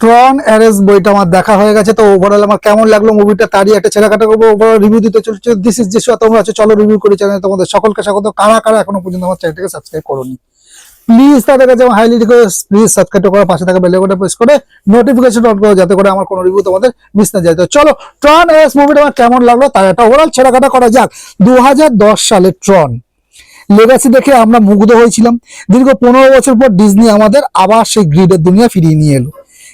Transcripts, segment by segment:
ট্রন arrays বইটা আমার দেখা হয়ে গেছে। তো ওভারঅল আমার কেমন লাগলো মুভিটা তারই একটা ছেলেখাটা করবো, ওভারঅল রিভিউ দিতে চলছে। দিস ইজ জিসু, তোমরা আছো চলো রিভিউ করে চ্যানেলে তোমাদের সকলকে স্বাগত। কারা কারা এখনো পর্যন্ত আমার চ্যানেলটাকে সাবস্ক্রাইব করোনি প্লিজ তাদের কাছে হাইলি রিকোয়েস্ট, প্লিজ সাবস্ক্রাইব করে পাশে থাকা বেল আইকনটা প্রেস করে নোটিফিকেশন অন করো যাতে করে আমার কোনো রিভিউ তোমাদের মিস না যায়। তো চলো ট্রন অ্যারেস মুভিটা আমার কেমন লাগলো তার একটা ওভারঅল ছেলেখাটা করা যাক। 2010 সালে ট্রন লেগাসি দেখে আমরা মুগ্ধ হয়েছিলাম। দীর্ঘ 15 বছর পর ডিজনি আমাদের আবার সেই গ্রিডের দুনিয়া ফিরিয়ে নিয়ে এলো।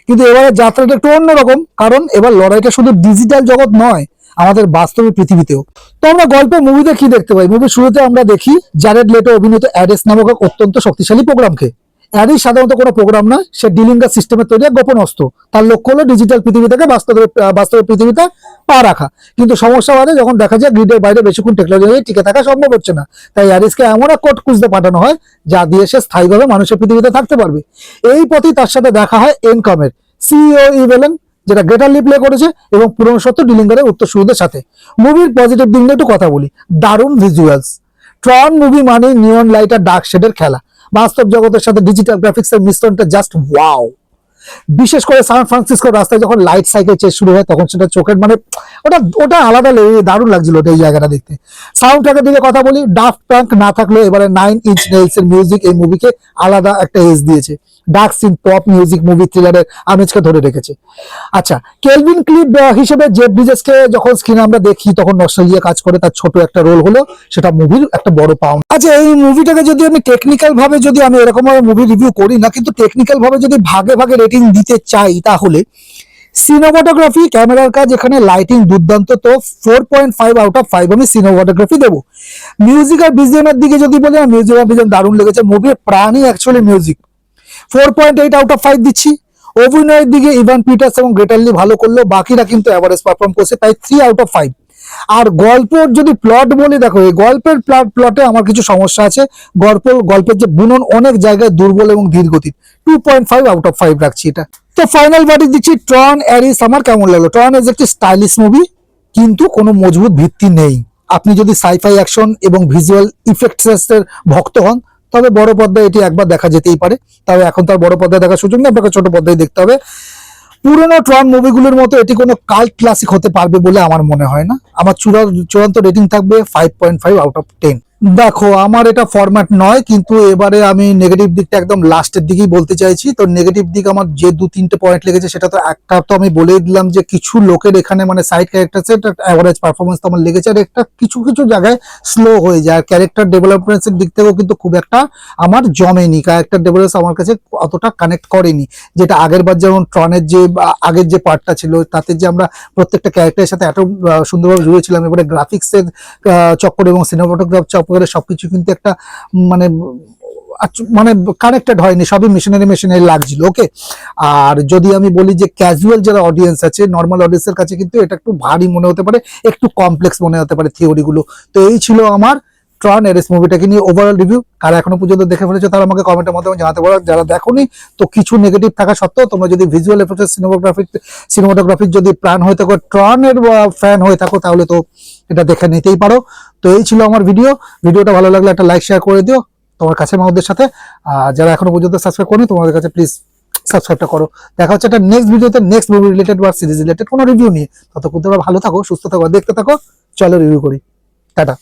কিন্তু এবারে যাত্রাটা একটু অন্যরকম, কারণ এবার লড়াইটা শুধু ডিজিটাল জগৎ নয়, আমাদের বাস্তবিক পৃথিবীতেও। তো আমরা গল্পে মুভিতে কি দেখতে পাই? মুভির শুরুতে আমরা দেখি জারেড লেটো অভিনীত অ্যারেস নামক এক অত্যন্ত শক্তিশালী প্রোগ্রামকে। অ্যারিস সাধারণত কোনো প্রোগ্রাম নয়, সে ডিলিঙ্গার সিস্টেমের তৈরি এক গোপন অস্ত্র। তার লক্ষ্য হলো ডিজিটাল পৃথিবী থেকে বাস্তবের পৃথিবীতে পা রাখা। কিন্তু সমস্যা বাদে যখন দেখা যায় গ্রিডের বাইরে বেশিক্ষণ টেকনোলজি টিকে থাকা সম্ভব হচ্ছে না, তাই অ্যারিসকে এমন এক কোড খুঁজতে পাঠানো হয় যা দিয়ে সে স্থায়ীভাবে মানুষের পৃথিবীতে থাকতে পারবে। এই পথেই তার সাথে দেখা হয় এনকমের সিইও ইভেলেন, যেটা গ্রেটার লি প্লে করেছে, এবং পুরনো সত্য ডিলিঙ্গারের উত্তরসূরিদের সাথে। মুভির পজিটিভ দিক নিয়ে একটু কথা বলি। দারুণ ভিজুয়ালস। ট্রন মুভি মানে নিয়ন লাইট আর ডার্ক শেডের খেলা। বাস্তব জগতের সাথে ডিজিটাল গ্রাফিক্স এর মিশ্রণটা জাস্ট ওয়াও। বিশেষ করে সান ফ্রান্সিসকো রাস্তায় যখন লাইট সাইকেল চেস শুরু হয় তখন সেটা চোখের মানে ওটা ওটা আলাদা দারুণ লাগছিল ওটা, এই জায়গাটা দেখতে। সাউন্ড ট্র্যাকের দিকে কথা বলি। ডাফট প্যাঙ্ক না থাকলেও এবারে 9 ইঞ্চ নেইলস এর মিউজিক এই মুভিকে আলাদা একটা এজ দিয়েছে। Dark scene pop music movie থ্রিলারের আমেজকে ধরে রেখেছে। আচ্ছা, কেলভিন ক্লিপ হিসেবে জেফ ব্রিজেসকে যখন স্ক্রিনে আমরা দেখি তখন নস্টালজিয়া কাজ করে। তার ছোট একটা রোল হলো সেটা মুভির একটা বড় পাওনা। আচ্ছা, এই মুভিটাকে যদি আমি টেকনিক্যাল ভাবে যদি আমি এরকম ভাবে মুভি রিভিউ করি না, কিন্তু টেকনিক্যাল ভাবে যদি ভাগে ভাগে রেটিং দিতে চাই তাহলে সিনেমাটোগ্রাফি, ক্যামেরার কাজ, এখানে লাইটিং দুর্দান্ত, তো 4.5 আউট অফ 5 আমি সিনেমাটোগ্রাফি দেবো। মিউজিক আর বিজিএম এর দিকে যদি বলি, মিউজিক আর বিজিএম দারুণ লেগেছে। মুভির প্রাণই অ্যাকচুয়ালি মিউজিক। 4.8 আউট অফ 5 দিচ্ছি। অভিনয়ের দিকে ইভান পিটার্স এবং গ্রেটার লি ভালো করলো, বাকিরা কিন্তু অ্যাভারেজ পারফর্ম করছে, তাই 3 আউট অফ 5। আর গল্পের যদি প্লট বলি, দেখো এই গল্পের প্লটে আমার কিছু সমস্যা আছে। গল্পের যে বুনন অনেক জায়গায় দুর্বল এবং ধীরগতির। 2.5 আউট অফ 5 রাখছি এটা। তো ফাইনাল ভার্ডিক্ট দিচ্ছি ট্রন অ্যারিস আমার কেমন লাগলো। ট্রন ইজ একটি স্টাইলিশ মুভি, কিন্তু কোনো মজবুত ভিত্তি নেই। আপনি যদি সাইফাই অ্যাকশন এবং ভিজুয়াল ইফেক্টস এর ভক্ত হন তবে বড় পর্দায় এটি একবার দেখা যেতেই পারে। তবে এখন তার বড় পর্দায় দেখার সুযোগ নেই, আপনাকে ছোট পর্দায় দেখতে হবে। পুরোনো ট্রন মুভিগুলোর মতো এটি কোনো কাল্ট ক্লাসিক হতে পারবে বলে আমার মনে হয় না। আমার চূড়ান্ত রেটিং থাকবে 5.5 আউট অফ 10। দেখো, আমার এটা ফরম্যাট নয়, কিন্তু এবারে আমি নেগেটিভ দিকটা একদম লাস্টের দিকেই বলতে চাইছি। তো নেগেটিভ দিক আমার যে 2-3টে পয়েন্ট লেগেছে, সেটা তো একটা তো আমি বলেই দিলাম যে কিছু লোকের এখানে মানে সাইড ক্যারেক্টার্সের অ্যাভারেজ পারফরমেন্স তো আমার লেগেছে, আর একটা কিছু কিছু জায়গায় স্লো হয়ে যায়। আর ক্যারেক্টার ডেভেলপমেন্টের দিক থেকেও কিন্তু খুব একটা আমার জমেনি, ক্যারেক্টার ডেভেলপমেন্ট আমার কাছে অতটা কানেক্ট করেনি। যেটা আগের বার যেমন ট্রনের যে আগের যে পার্টটা ছিল তাতে যে আমরা প্রত্যেকটা ক্যারেক্টারের সাথে এত সুন্দরভাবে জুড়েছিলাম, এবারে গ্রাফিক্সের চক্কর এবং সিনেমাটোগ্রাফ চক্করে সবকিছু কিন্তু একটা মানে মানে কানেক্টেড হয়নি, সবই মেশিনারি লাগছিল। ওকে, আর যদি আমি বলি যে ক্যাজুয়াল যারা অডিয়েন্স আছে, নর্মাল অডিয়েন্সের কাছে কিন্তু এটা একটু ভারী মনে হতে পারে, একটু কমপ্লেক্স মনে হতে পারে থিওরিগুলো। তো এই ছিল আমার ট্রন অ্যারেস মুভিটাকে নিয়ে ওভারঅল রিভিউ। কারা এখনো পর্যন্ত দেখে ফেলেছো তারা আমাকে কমেন্টের মাধ্যমে জানাতে পারো। যারা দেখোনি, তো কিছু নেগেটিভ থাকা সত্ত্বেও তোমরা যদি ভিজুয়াল এফেক্টস সিনেমাটোগ্রাফির যদি প্ল্যান হয়ে থাকো, ট্রনের ফ্যান হয়ে থাকো, তাহলে তো এটা দেখে নিতেই পারো। তো এই ছিল আমার ভিডিওটা ভালো লাগলে একটা লাইক শেয়ার করে দিও তোমার কাছে মানুষদের সাথে। যারা এখনো পর্যন্ত সাবস্ক্রাইব করেনি তোমাদের কাছে প্লিজ সাবস্ক্রাইবটা করো। দেখা হচ্ছে একটা নেক্সট ভিডিওতে, নেক্সট মুভি রিলেটেড বা সিরিজ রিলেটেড কোনো রিভিউ নিয়ে। ততক্ষণ তোমরা ভালো থাকো, সুস্থ থাকো, দেখতে থাকো। চলো রিভিউ করি। টাটা।